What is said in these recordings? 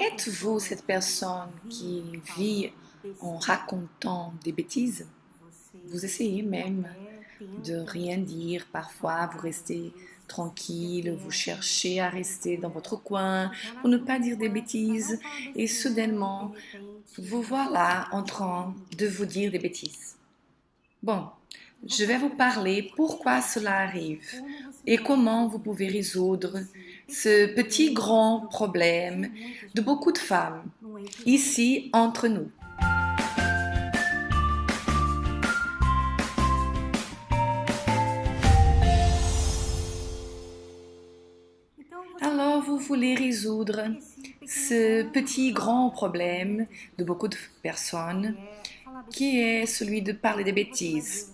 Êtes-vous cette personne qui vit en racontant des bêtises? Vous essayez même de rien dire. Parfois, vous restez tranquille, vous cherchez à rester dans votre coin pour ne pas dire des bêtises et soudainement, vous voilà en train de vous dire des bêtises. Bon, je vais vous parler pourquoi cela arrive et comment vous pouvez résoudre ce petit grand problème de beaucoup de femmes ici entre nous. Alors, vous voulez résoudre ce petit grand problème de beaucoup de personnes qui est celui de parler des bêtises.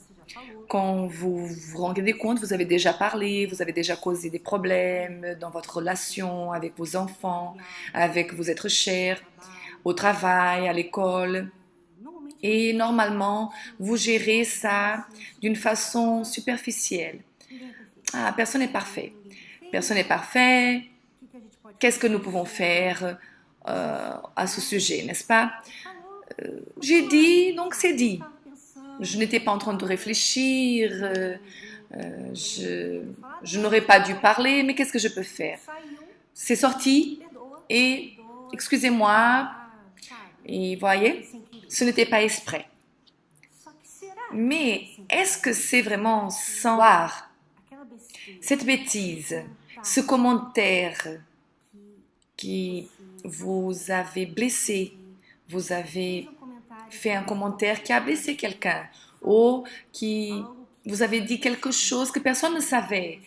Quand vous vous rendez compte, vous avez déjà parlé, vous avez déjà causé des problèmes dans votre relation avec vos enfants, avec vos êtres chers, au travail, à l'école. Et normalement, vous gérez ça d'une façon superficielle. Ah, personne n'est parfait. Personne n'est parfait. Qu'est-ce que nous pouvons faire à ce sujet, n'est-ce pas? J'ai dit, donc c'est dit. Je n'étais pas en train de réfléchir, je n'aurais pas dû parler, mais qu'est-ce que je peux faire? C'est sorti et, excusez-moi, et voyez, ce n'était pas exprès. Mais est-ce que c'est vraiment sans voir cette bêtise, ce commentaire qui vous avez blessé, vous avez fait un commentaire qui a blessé quelqu'un ou qui vous avez dit quelque chose que personne ne savait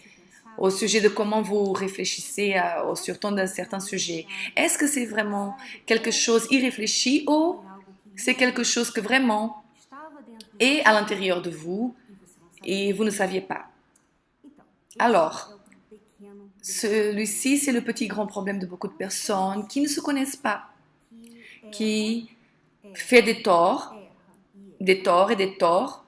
au sujet de comment vous réfléchissez au surtout d'un certain sujet. Est-ce que c'est vraiment quelque chose irréfléchi ou c'est quelque chose que vraiment est à l'intérieur de vous et vous ne saviez pas? Alors, celui-ci, c'est le petit grand problème de beaucoup de personnes qui ne se connaissent pas, qui fait des torts et des torts,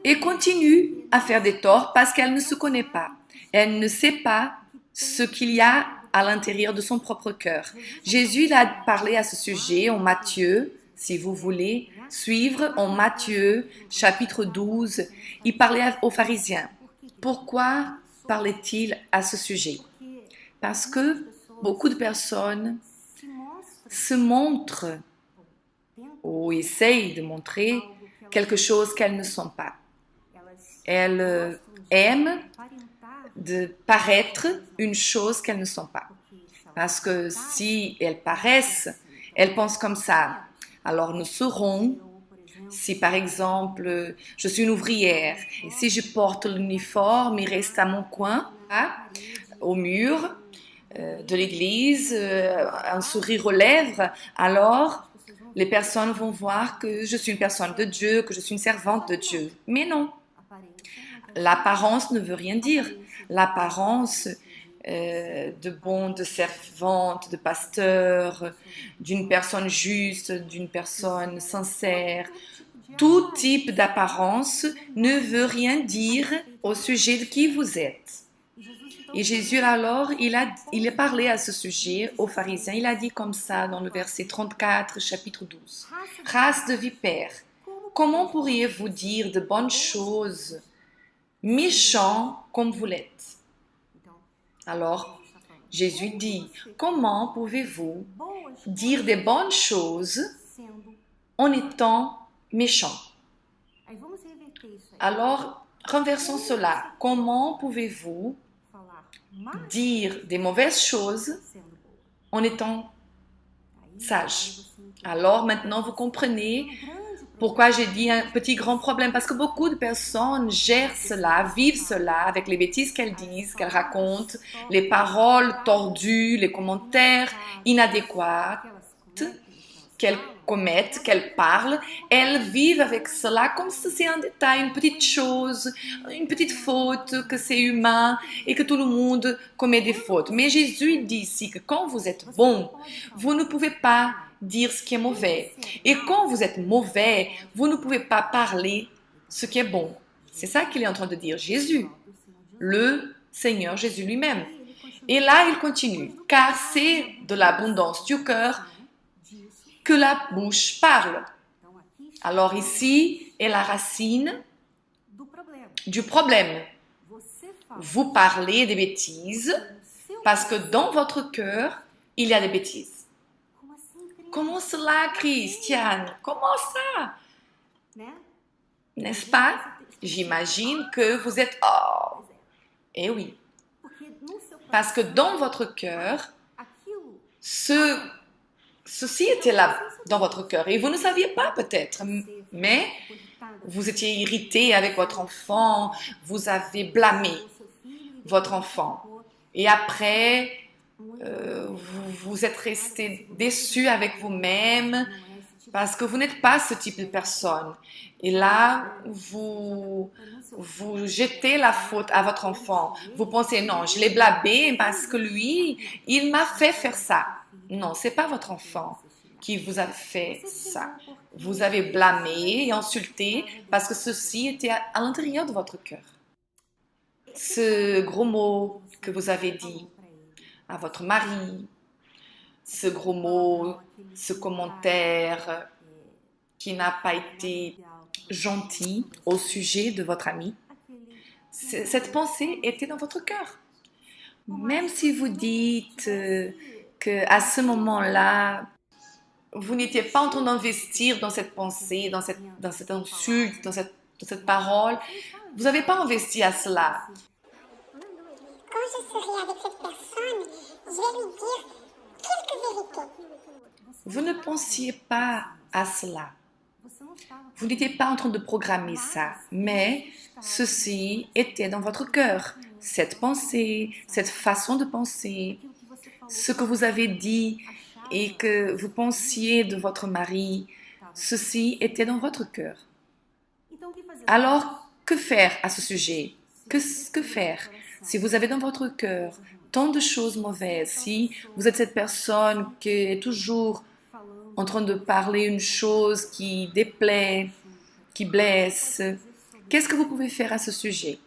et continue à faire des torts parce qu'elle ne se connaît pas. Elle ne sait pas ce qu'il y a à l'intérieur de son propre cœur. Jésus il a parlé à ce sujet en Matthieu, si vous voulez suivre, en Matthieu, chapitre 12, il parlait aux pharisiens. Pourquoi parlait-il à ce sujet? Parce que beaucoup de personnes se montrent ou essayent de montrer quelque chose qu'elles ne sont pas. Elles aiment de paraître une chose qu'elles ne sont pas. Parce que si elles paraissent, elles pensent comme ça. Alors nous saurons si par exemple je suis une ouvrière et si je porte l'uniforme et reste à mon coin, au mur de l'église, un sourire aux lèvres, alors les personnes vont voir que je suis une personne de Dieu, que je suis une servante de Dieu. Mais non, l'apparence ne veut rien dire. L'apparence de servante, de pasteur, d'une personne juste, d'une personne sincère, tout type d'apparence ne veut rien dire au sujet de qui vous êtes. Et Jésus alors, il a parlé à ce sujet aux pharisiens. Il a dit comme ça dans le verset 34, chapitre 12. Race de vipères, comment pourriez-vous dire de bonnes choses, méchants comme vous l'êtes? Alors, Jésus dit, comment pouvez-vous dire des bonnes choses en étant méchant? Alors, renversons cela. Comment pouvez-vous dire des mauvaises choses en étant sage? Alors, maintenant, vous comprenez pourquoi j'ai dit un petit grand problème, parce que beaucoup de personnes gèrent cela, vivent cela avec les bêtises qu'elles disent, qu'elles racontent, les paroles tordues, les commentaires inadéquats qu'elles commettent, qu'elles parlent. Elles vivent avec cela comme si c'est un détail, une petite chose, une petite faute, que c'est humain et que tout le monde commet des fautes. Mais Jésus dit ici que quand vous êtes bon, vous ne pouvez pas dire ce qui est mauvais. Et quand vous êtes mauvais, vous ne pouvez pas parler ce qui est bon. C'est ça qu'il est en train de dire Jésus, le Seigneur Jésus lui-même. Et là, il continue, car c'est de l'abondance du cœur que la bouche parle. Alors ici est la racine du problème. Vous parlez des bêtises parce que dans votre cœur, il y a des bêtises. Comment cela, Christiane? Comment ça? N'est-ce pas? J'imagine que vous êtes... Oh! Eh oui. Parce que dans votre cœur, ceci était là dans votre cœur. Et vous ne saviez pas peut-être, mais vous étiez irrité avec votre enfant, vous avez blâmé votre enfant. Et après, vous êtes resté déçu avec vous-même parce que vous n'êtes pas ce type de personne. Et là, vous jetez la faute à votre enfant. Vous pensez, non, je l'ai blâmé parce que lui, il m'a fait faire ça. Non, c'est pas votre enfant qui vous a fait ça. Vous avez blâmé et insulté parce que ceci était à l'intérieur de votre cœur. Ce gros mot que vous avez dit à votre mari, ce gros mot, ce commentaire qui n'a pas été gentil au sujet de votre ami, cette pensée était dans votre cœur. Même si vous dites qu'à ce moment-là, vous n'étiez pas en train d'investir dans cette pensée, dans cette insulte, dans cette parole, vous n'avez pas investi à cela. Quand je serai avec cette personne, je vais lui dire quelques vérités. Vous ne pensiez pas à cela. Vous n'étiez pas en train de programmer ça, mais ceci était dans votre cœur. Cette pensée, cette façon de penser, ce que vous avez dit et que vous pensiez de votre mari, ceci était dans votre cœur. Alors, que faire à ce sujet? Que faire? Si vous avez dans votre cœur tant de choses mauvaises, si vous êtes cette personne qui est toujours en train de parler une chose qui déplaît, qui blesse, qu'est-ce que vous pouvez faire à ce sujet?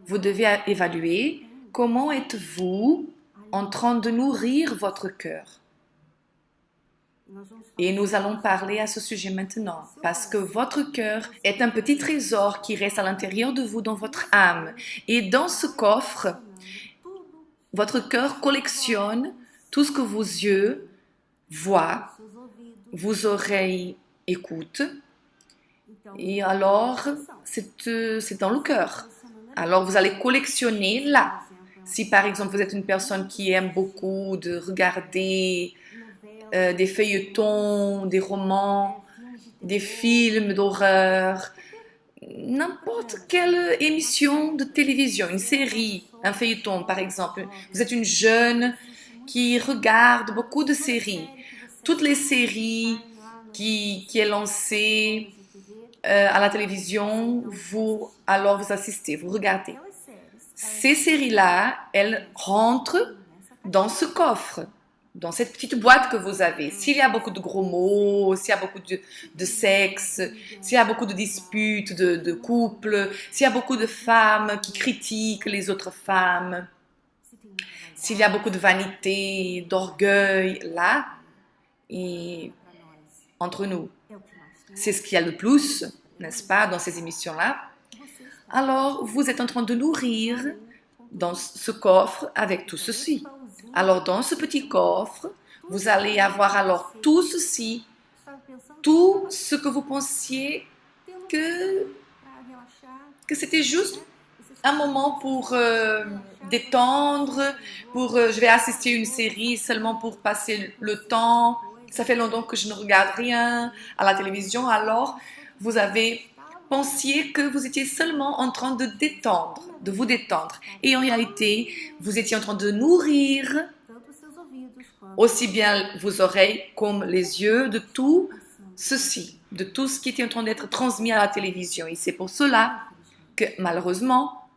Vous devez évaluer comment êtes-vous en train de nourrir votre cœur. Et nous allons parler à ce sujet maintenant, parce que votre cœur est un petit trésor qui reste à l'intérieur de vous, dans votre âme. Et dans ce coffre, votre cœur collectionne tout ce que vos yeux voient, vos oreilles écoutent, et alors c'est dans le cœur. Alors vous allez collectionner là. Si par exemple vous êtes une personne qui aime beaucoup de regarder des feuilletons, des romans, des films d'horreur, n'importe quelle émission de télévision, une série, un feuilleton par exemple. Vous êtes une jeune qui regarde beaucoup de séries. Toutes les séries qui est lancée à la télévision, alors vous assistez, vous regardez. Ces séries-là, elles rentrent dans ce coffre, dans cette petite boîte que vous avez. S'il y a beaucoup de gros mots, s'il y a beaucoup de sexe, s'il y a beaucoup de disputes, de couples, s'il y a beaucoup de femmes qui critiquent les autres femmes, s'il y a beaucoup de vanité, d'orgueil, là, et entre nous, c'est ce qu'il y a le plus, n'est-ce pas, dans ces émissions-là. Alors, vous êtes en train de nourrir dans ce coffre avec tout ceci. Alors, dans ce petit coffre, vous allez avoir alors tout ceci, tout ce que vous pensiez que c'était juste un moment pour détendre, je vais assister à une série seulement pour passer le temps. Ça fait longtemps que je ne regarde rien à la télévision, alors vous avez pensé que vous étiez seulement en train de vous détendre. Et en réalité, vous étiez en train de nourrir aussi bien vos oreilles comme les yeux de tout ceci, de tout ce qui était en train d'être transmis à la télévision. Et c'est pour cela que malheureusement,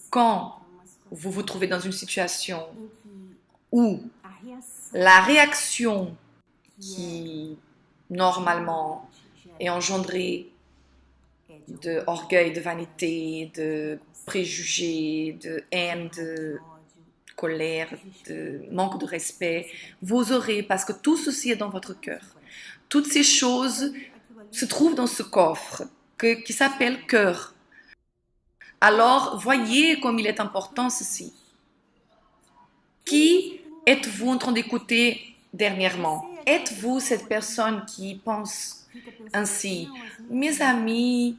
quand vous vous trouvez dans une situation où la réaction qui normalement est engendrée d'orgueil, de vanité, de préjugés, de haine, de colère, de manque de respect, vous aurez, parce que tout ceci est dans votre cœur. Toutes ces choses se trouvent dans ce coffre qui s'appelle cœur. Alors, voyez comme il est important ceci. Qui êtes-vous en train d'écouter dernièrement? Êtes-vous cette personne qui pense ainsi? Mes amies,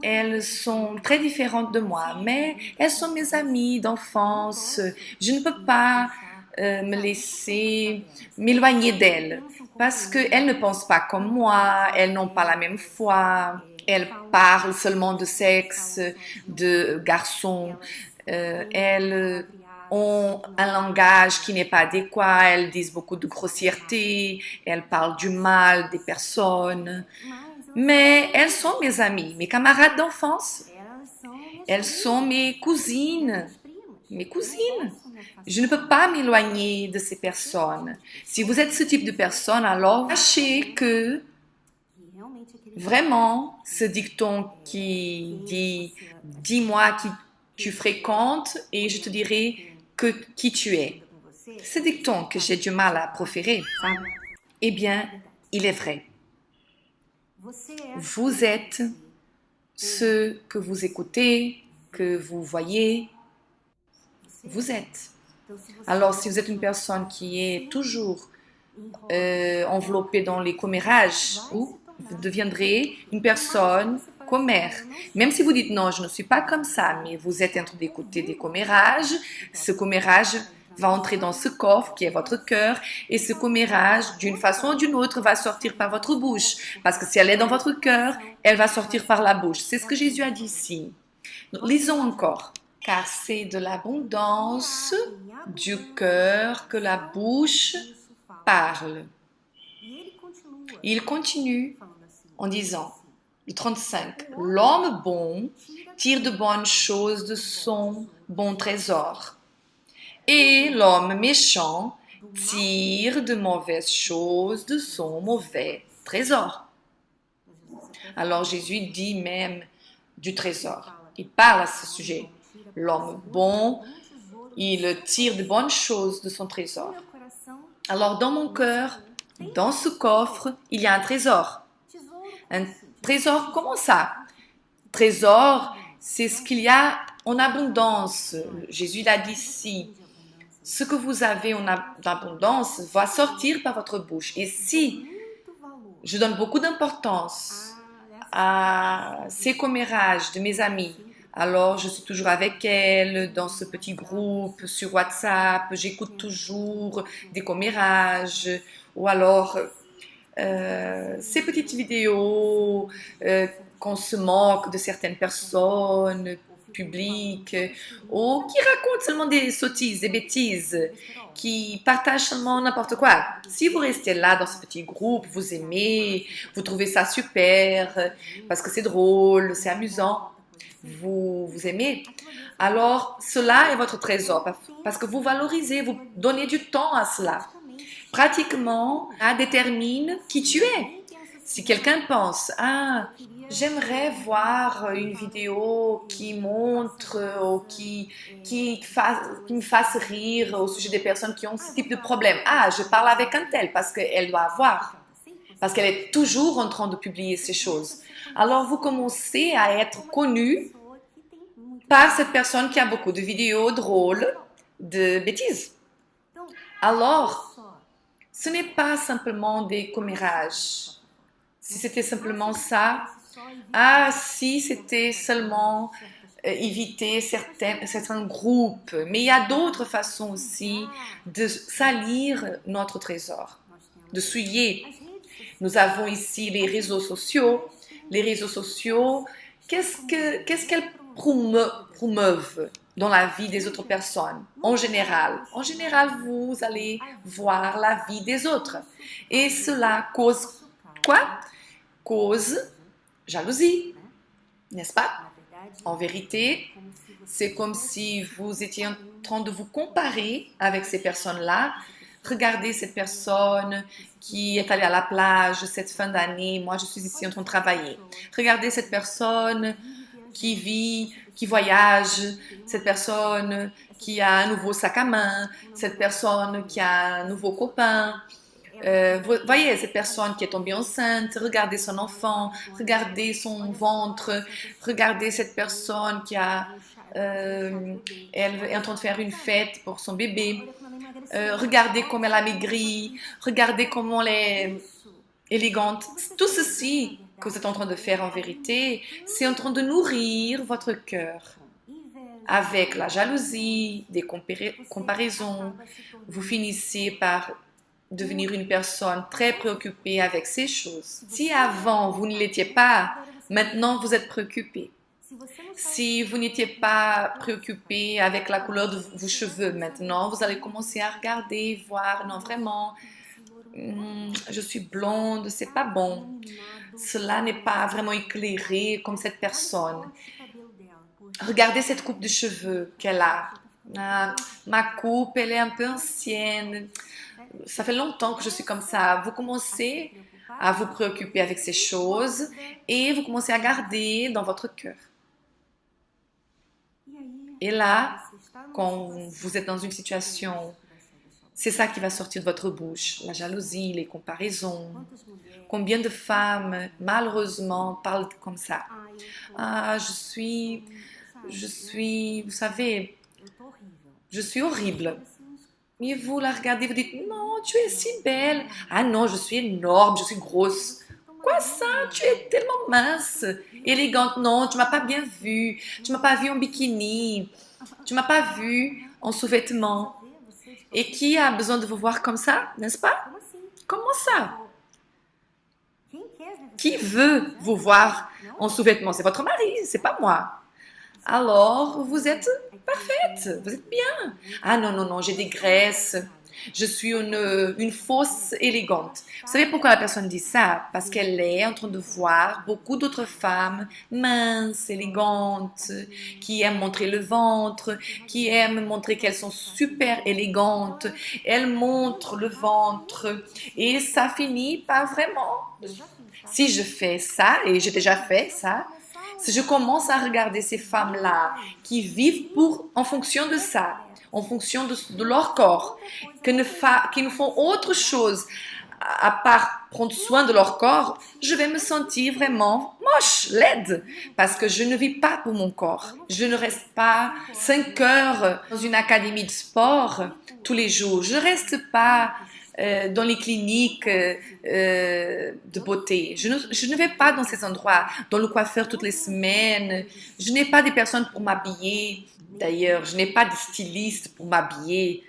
elles sont très différentes de moi, mais elles sont mes amies d'enfance. Je ne peux pas me laisser m'éloigner d'elles parce qu'elles ne pensent pas comme moi, elles n'ont pas la même foi, elles parlent seulement de sexe, de garçons, elles ont un langage qui n'est pas adéquat, elles disent beaucoup de grossièreté, elles parlent du mal des personnes. Mais elles sont mes amies, mes camarades d'enfance. Elles sont mes cousines. Mes cousines. Je ne peux pas m'éloigner de ces personnes. Si vous êtes ce type de personne, alors sachez que vraiment, ce dicton qui dit « dis-moi qui tu fréquentes et je te dirai qui tu es ». Ce dicton que j'ai du mal à proférer, eh bien, il est vrai. Vous êtes ce que vous écoutez, que vous voyez. Vous êtes. Alors, si vous êtes une personne qui est toujours enveloppée dans les commérages, vous deviendrez une personne commère. Même si vous dites non, je ne suis pas comme ça, mais vous êtes en train d'écouter des commérages, ce commérage va entrer dans ce coffre qui est votre cœur et ce commérage, d'une façon ou d'une autre, va sortir par votre bouche. Parce que si elle est dans votre cœur, elle va sortir par la bouche. C'est ce que Jésus a dit ici. Donc, lisons encore. Car c'est de l'abondance du cœur que la bouche parle. Il continue en disant, le 35, l'homme bon tire de bonnes choses de son bon trésor. Et l'homme méchant tire de mauvaises choses de son mauvais trésor. Alors Jésus dit même du trésor. Il parle à ce sujet. L'homme bon, il tire de bonnes choses de son trésor. Alors dans mon cœur, dans ce coffre, il y a un trésor. Un trésor, comment ça? Trésor, c'est ce qu'il y a en abondance. Jésus l'a dit ici. Ce que vous avez en abondance va sortir par votre bouche. Et si je donne beaucoup d'importance à ces commérages de mes amis, alors je suis toujours avec elles dans ce petit groupe sur WhatsApp, j'écoute toujours des commérages, ou alors ces petites vidéos qu'on se moque de certaines personnes publiques, ou qui racontent seulement des sottises, des bêtises, qui partagent seulement n'importe quoi. Si vous restez là dans ce petit groupe, vous aimez, vous trouvez ça super, parce que c'est drôle, c'est amusant, vous aimez, alors cela est votre trésor, parce que vous valorisez, vous donnez du temps à cela. Pratiquement, ça détermine qui tu es. Si quelqu'un pense, ah, j'aimerais voir une vidéo qui montre ou qui me fasse rire au sujet des personnes qui ont ce type de problème. Ah, je parle avec un tel parce qu'elle doit avoir, parce qu'elle est toujours en train de publier ces choses. Alors, vous commencez à être connu par cette personne qui a beaucoup de vidéos drôles, de bêtises. Alors, ce n'est pas simplement des commérages. Si c'était simplement ça, ah, si c'était seulement éviter certains groupes. Mais il y a d'autres façons aussi de salir notre trésor, de souiller. Nous avons ici les réseaux sociaux. Les réseaux sociaux, qu'est-ce qu'elles promeuvent dans la vie des autres personnes, en général. En général, vous allez voir la vie des autres. Et cela cause quoi? Cause jalousie, n'est-ce pas? En vérité, c'est comme si vous étiez en train de vous comparer avec ces personnes-là. Regardez cette personne qui est allée à la plage cette fin d'année. Moi, je suis ici en train de travailler. Regardez cette personne qui vit, qui voyage, cette personne qui a un nouveau sac à main, cette personne qui a un nouveau copain. Vous voyez, cette personne qui est tombée enceinte, regardez son enfant, regardez son ventre, regardez cette personne qui a, elle est en train de faire une fête pour son bébé. Regardez comme elle a maigri, regardez comment elle est élégante. Tout ceci que vous êtes en train de faire en vérité, c'est en train de nourrir votre cœur. Avec la jalousie, des comparaisons, vous finissez par devenir une personne très préoccupée avec ces choses. Si avant vous ne l'étiez pas, maintenant vous êtes préoccupé. Si vous n'étiez pas préoccupé avec la couleur de vos cheveux, maintenant vous allez commencer à regarder, voir, non vraiment, je suis blonde, c'est pas bon. Cela n'est pas vraiment éclairé comme cette personne. Regardez cette coupe de cheveux qu'elle a. Ah, ma coupe, elle est un peu ancienne. Ça fait longtemps que je suis comme ça. Vous commencez à vous préoccuper avec ces choses et vous commencez à garder dans votre cœur. Et là, quand vous êtes dans une situation, c'est ça qui va sortir de votre bouche, la jalousie, les comparaisons. Combien de femmes, malheureusement, parlent comme ça? Ah, vous savez, je suis horrible. Et vous la regardez, vous dites, non, tu es si belle. Ah non, je suis énorme, je suis grosse. Quoi ça? Tu es tellement mince, élégante. Non, tu m'as pas bien vue. Tu m'as pas vue en bikini. Tu m'as pas vue en sous-vêtements. Et qui a besoin de vous voir comme ça, n'est-ce pas? Comment ça? Qui veut vous voir en sous-vêtements? C'est votre mari, c'est pas moi. Alors, vous êtes parfaite, vous êtes bien. Ah non, non, non, j'ai des graisses. Je suis une fausse élégante. Vous savez pourquoi la personne dit ça? Parce qu'elle est en train de voir beaucoup d'autres femmes minces, élégantes, qui aiment montrer le ventre, qui aiment montrer qu'elles sont super élégantes. Elles montrent le ventre et ça finit par vraiment... Si je fais ça, et j'ai déjà fait ça, si je commence à regarder ces femmes-là qui vivent en fonction de ça, en fonction de leur corps, qui ne font autre chose à part prendre soin de leur corps, je vais me sentir vraiment moche, laide, parce que je ne vis pas pour mon corps. Je ne reste pas 5 heures dans une académie de sport tous les jours. Je ne reste pas dans les cliniques de beauté. Je ne vais pas dans ces endroits, dans le coiffeur toutes les semaines. Je n'ai pas des personnes pour m'habiller. D'ailleurs, je n'ai pas de styliste pour m'habiller.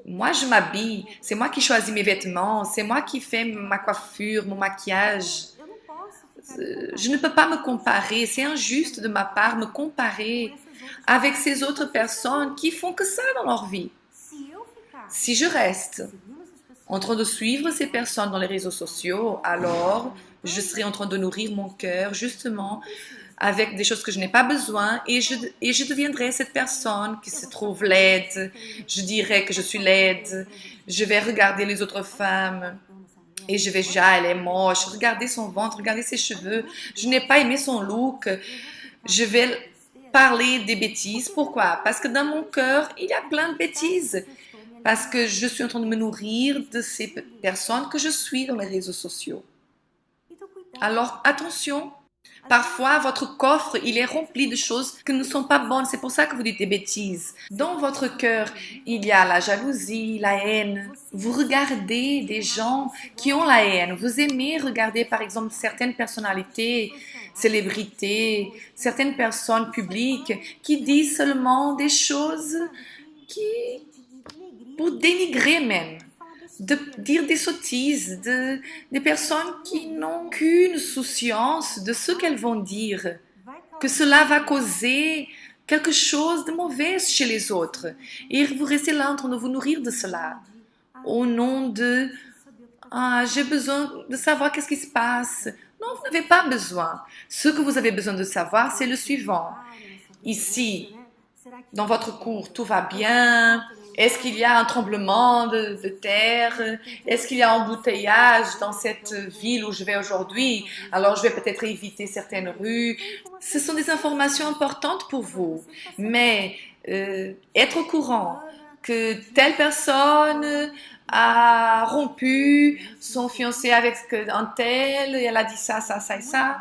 Moi, je m'habille. C'est moi qui choisis mes vêtements. C'est moi qui fais ma coiffure, mon maquillage. Je ne peux pas me comparer. C'est injuste de ma part me comparer avec ces autres personnes qui font que ça dans leur vie. Si je reste en train de suivre ces personnes dans les réseaux sociaux, alors je serai en train de nourrir mon cœur justement avec des choses que je n'ai pas besoin et je deviendrai cette personne qui se trouve laide. Je dirai que je suis laide. Je vais regarder les autres femmes et je vais dire, ah, elle est moche. Regardez son ventre, regardez ses cheveux. Je n'ai pas aimé son look. Je vais parler des bêtises. Pourquoi? Parce que dans mon cœur, il y a plein de bêtises. Parce que je suis en train de me nourrir de ces personnes que je suis dans les réseaux sociaux. Alors, attention, parfois votre coffre, il est rempli de choses qui ne sont pas bonnes. C'est pour ça que vous dites des bêtises. Dans votre cœur, il y a la jalousie, la haine. Vous regardez des gens qui ont la haine. Vous aimez regarder, par exemple, certaines personnalités, célébrités, certaines personnes publiques qui disent seulement des choses pour dénigrer même, de dire des sottises, des personnes qui n'ont qu'une souciance de ce qu'elles vont dire, que cela va causer quelque chose de mauvais chez les autres. Et vous restez là en train de vous nourrir de cela, au nom de « Ah, j'ai besoin de savoir qu'est-ce qui se passe ». Non, vous n'avez pas besoin. Ce que vous avez besoin de savoir, c'est le suivant. Ici, dans votre cours, tout va bien. Est-ce qu'il y a un tremblement de terre? Est-ce qu'il y a un embouteillage dans cette ville où je vais aujourd'hui? Alors je vais peut-être éviter certaines rues. Ce sont des informations importantes pour vous, mais être au courant que telle personne a rompu son fiancé avec un tel, et elle a dit ça, ça, ça et ça,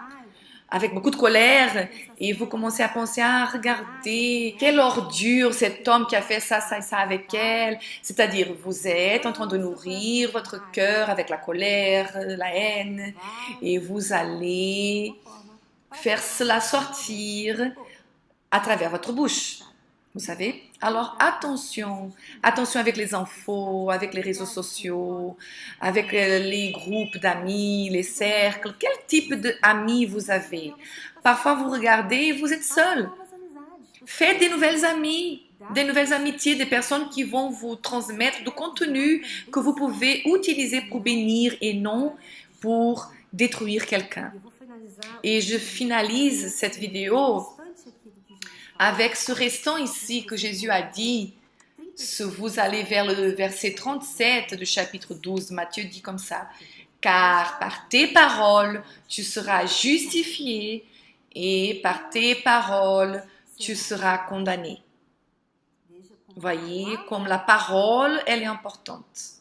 avec beaucoup de colère, et vous commencez à penser, ah, regardez, quelle ordure cet homme qui a fait ça, ça et ça avec elle. C'est-à-dire, vous êtes en train de nourrir votre cœur avec la colère, la haine, et vous allez faire cela sortir à travers votre bouche. Vous savez? Alors attention, attention avec les infos, avec les réseaux sociaux, avec les groupes d'amis, les cercles. Quel type d'amis vous avez? Parfois vous regardez et vous êtes seul. Faites des nouvelles amies, des nouvelles amitiés, des personnes qui vont vous transmettre du contenu que vous pouvez utiliser pour bénir et non pour détruire quelqu'un. Et je finalise cette vidéo avec ce restant ici que Jésus a dit. Vous allez vers le verset 37 du chapitre 12. Matthieu dit comme ça: car par tes paroles tu seras justifié et par tes paroles tu seras condamné. Voyez comme la parole, elle est importante.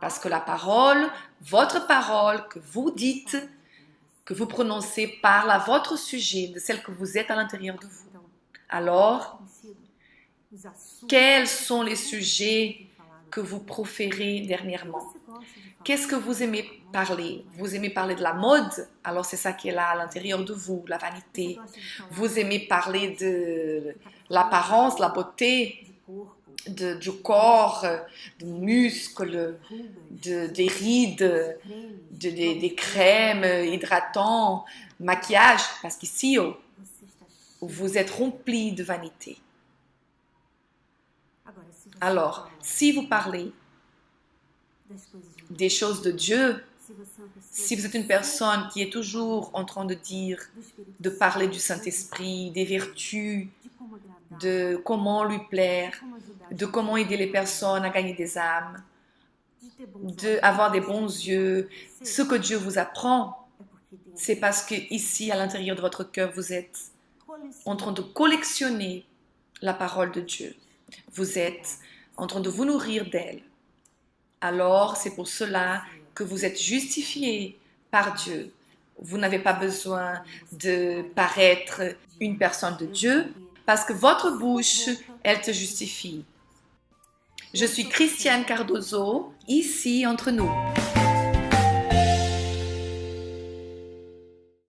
Parce que la parole, votre parole que vous dites, que vous prononcez parle à votre sujet, de celle que vous êtes à l'intérieur de vous. Alors, quels sont les sujets que vous proférez dernièrement? Qu'est-ce que vous aimez parler? Vous aimez parler de la mode? Alors c'est ça qui est là à l'intérieur de vous, la vanité. Vous aimez parler de l'apparence, la beauté, du corps, des muscles, des rides, des crèmes hydratantes, maquillage, parce qu'ici, vous êtes rempli de vanité. Alors, si vous parlez des choses de Dieu, si vous êtes une personne qui est toujours en train de dire, de parler du Saint-Esprit, des vertus, de comment lui plaire, de comment aider les personnes à gagner des âmes, d'avoir des bons yeux, ce que Dieu vous apprend, c'est parce que ici, à l'intérieur de votre cœur, vous êtes en train de collectionner la parole de Dieu. Vous êtes en train de vous nourrir d'elle. Alors, c'est pour cela que vous êtes justifié par Dieu. Vous n'avez pas besoin de paraître une personne de Dieu, parce que votre bouche, elle te justifie. Je suis Christiane Cardozo, ici entre nous.